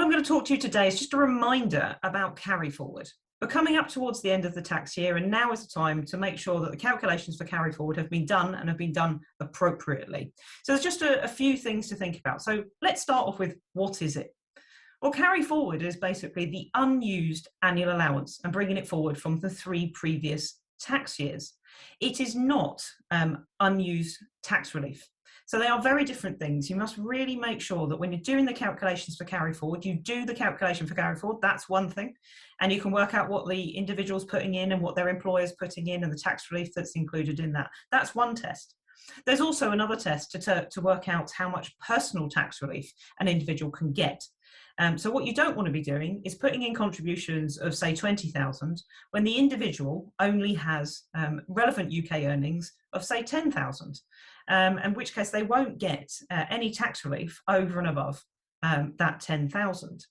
I'm going to talk to you today is just a reminder about carry forward. We're coming up towards the end of the tax year, and now is the time to make sure that the calculations for carry forward have been done and have been done appropriately. So there's just a few things to think about. So let's start off with, what is it? Well, carry forward is basically the unused annual allowance and bringing it forward from the 3 previous tax years. It is not unused tax relief. So they are very different things. You must really make sure that when you're doing the calculations for carry forward, you do the calculation for carry forward. That's one thing. And you can work out what the individual's putting in and what their employer's putting in and the tax relief that's included in that. That's one test. There's also another test to work out how much personal tax relief an individual can get. So what you don't want to be doing is putting in contributions of, say, 20,000 when the individual only has relevant UK earnings of, say, 10,000, in which case they won't get any tax relief over and above that 10,000.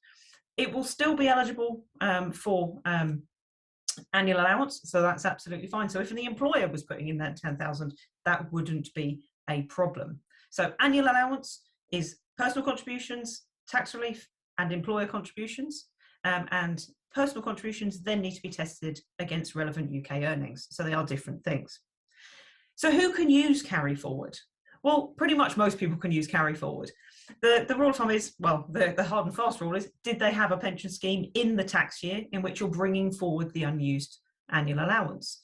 It will still be eligible for annual allowance, so that's absolutely fine. So if the employer was putting in that 10,000, that wouldn't be a problem. So annual allowance is personal contributions, tax relief, and employer contributions, and personal contributions then need to be tested against relevant UK earnings. So they are different things. So who can use carry forward? Well, pretty much most people can use carry forward. The rule of thumb is, well, the hard and fast rule is, did they have a pension scheme in the tax year in which you're bringing forward the unused annual allowance?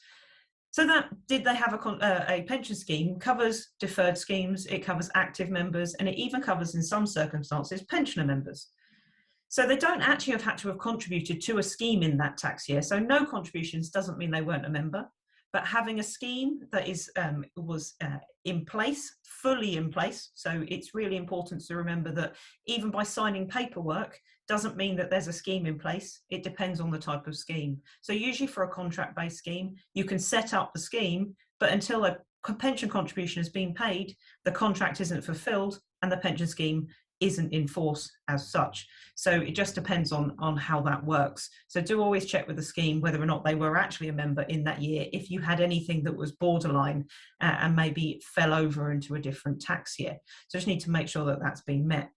So that, did they have a pension scheme, covers deferred schemes, it covers active members, and it even covers, in some circumstances, pensioner members. So they don't actually have had to have contributed to a scheme in that tax year. So no contributions doesn't mean they weren't a member, but having a scheme that was in place, fully in place. So it's really important to remember that even by signing paperwork doesn't mean that there's a scheme in place. It depends on the type of scheme. So usually for a contract-based scheme, you can set up the scheme, but until a pension contribution has been paid, the contract isn't fulfilled and the pension scheme isn't in force as such. So it just depends on how that works. So do always check with the scheme whether or not they were actually a member in that year, if you had anything that was borderline and maybe fell over into a different tax year. So just need to make sure that that's been met.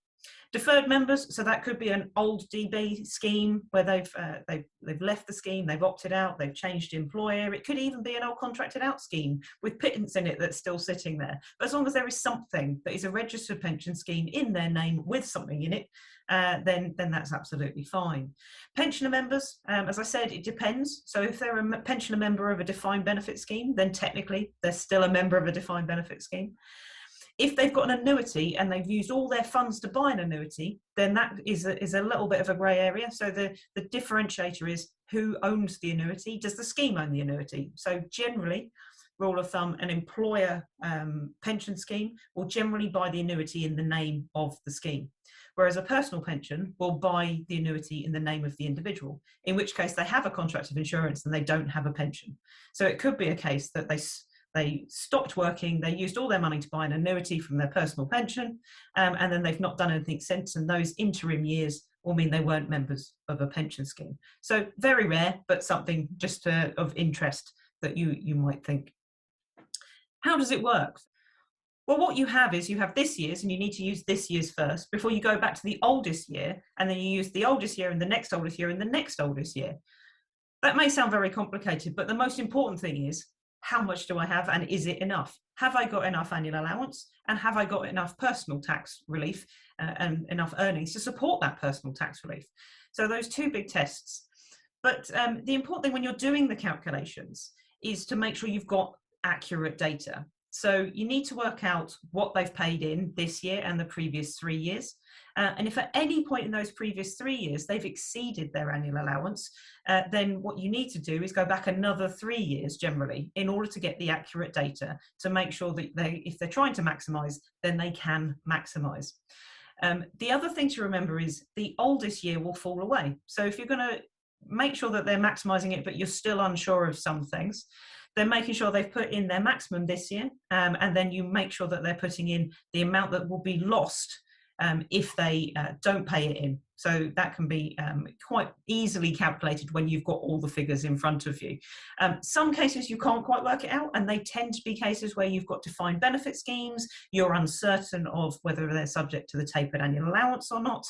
Deferred members, so that could be an old DB scheme where they've left the scheme, they've opted out, they've changed employer. It could even be an old contracted out scheme with pittance in it that's still sitting there. But as long as there is something that is a registered pension scheme in their name with something in it, then that's absolutely fine. Pensioner members, as I said, it depends. So if they're a pensioner member of a defined benefit scheme, then technically they're still a member of a defined benefit scheme. If they've got an annuity and they've used all their funds to buy an annuity, then that is a little bit of a grey area. So the differentiator is, who owns the annuity? Does the scheme own the annuity? So generally, rule of thumb, an employer pension scheme will generally buy the annuity in the name of the scheme, whereas a personal pension will buy the annuity in the name of the individual, in which case they have a contract of insurance and they don't have a pension. So it could be a case that they stopped working, they used all their money to buy an annuity from their personal pension, and then they've not done anything since, and those interim years will mean they weren't members of a pension scheme. So very rare, but something just of interest that you might think. How does it work? Well, what you have is you have this year's, and you need to use this year's first before you go back to the oldest year, and then you use the oldest year and the next oldest year and the next oldest year. That may sound very complicated, but the most important thing is, how much do I have and is it enough? Have I got enough annual allowance and have I got enough personal tax relief and enough earnings to support that personal tax relief? So those two big tests. But the important thing when you're doing the calculations is to make sure you've got accurate data. So you need to work out what they've paid in this year and the previous 3 years. And if at any point in those previous 3 years they've exceeded their annual allowance, then what you need to do is go back another 3 years generally in order to get the accurate data to make sure that if they're trying to maximise, then they can maximise. The other thing to remember is the oldest year will fall away. So if you're going to make sure that they're maximising it, but you're still unsure of some things, then making sure they've put in their maximum this year, and then you make sure that they're putting in the amount that will be lost if they don't pay it in. So that can be quite easily calculated when you've got all the figures in front of you. Some cases you can't quite work it out, and they tend to be cases where you've got defined benefit schemes, you're uncertain of whether they're subject to the tapered annual allowance or not.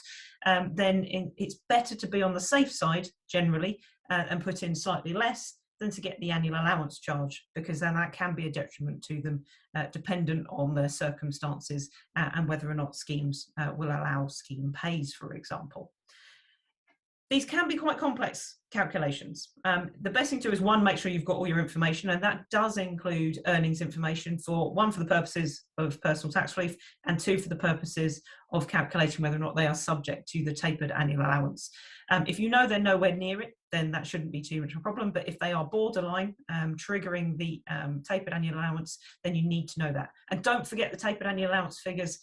Then it's better to be on the safe side generally and put in slightly less than to get the annual allowance charge, because then that can be a detriment to them, dependent on their circumstances and whether or not schemes will allow scheme pays, for example. These can be quite complex calculations. The best thing to do is, one, make sure you've got all your information, and that does include earnings information for, one, for the purposes of personal tax relief, and two, for the purposes of calculating whether or not they are subject to the tapered annual allowance. If you know they're nowhere near it, then that shouldn't be too much of a problem. But if they are borderline, triggering the tapered annual allowance, then you need to know that. And don't forget the tapered annual allowance figures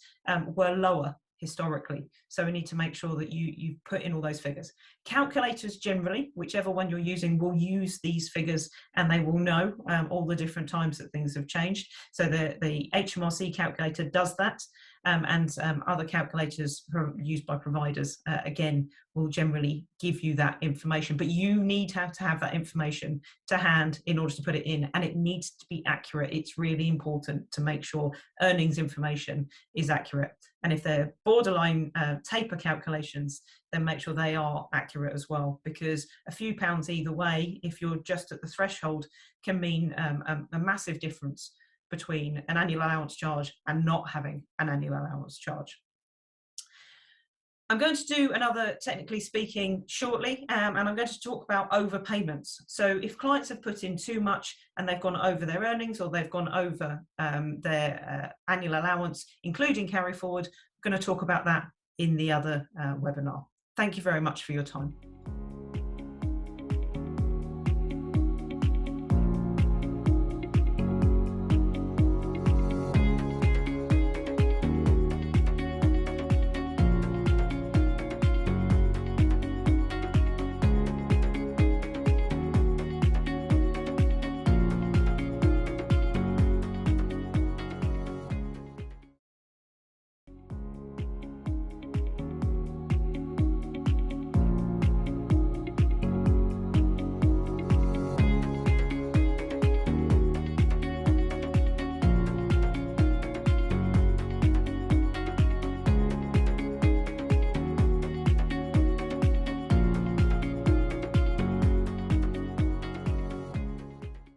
were lower historically. So we need to make sure that you put in all those figures. Calculators generally, whichever one you're using, will use these figures, and they will know all the different times that things have changed. So the HMRC calculator does that, and other calculators used by providers, again, will generally give you that information. But you need to have that information to hand in order to put it in, and it needs to be accurate. It's really important to make sure earnings information is accurate. And if they're borderline taper calculations, then make sure they are accurate as well, because a few pounds either way, if you're just at the threshold, can mean a massive difference between an annual allowance charge and not having an annual allowance charge. I'm going to do another technically speaking shortly, and I'm going to talk about overpayments. So if clients have put in too much and they've gone over their earnings, or they've gone over their annual allowance, including carry forward, I'm going to talk about that in the other webinar. Thank you very much for your time.